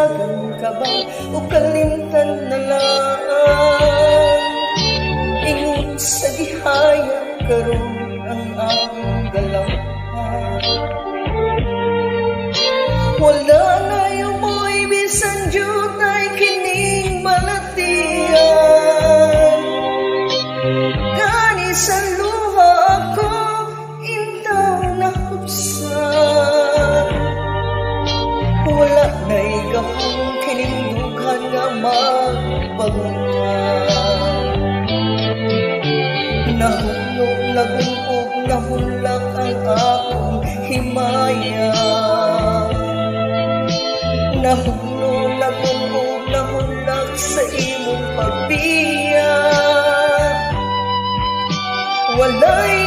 Dagan ka ba o kalimtan na lang? Ingon sa gihaya karon ang akong galaw. Wala na yung mo'y bisan jud ay kining balatian. Gani sa luha ako intaw na hubsan. Wala na'y gahong kining dughan nga magpagungan. Nahulog nagungkog nahulak ang akong himaya. Nahulog nagungkog nahulak sa imong pagbiya. Walay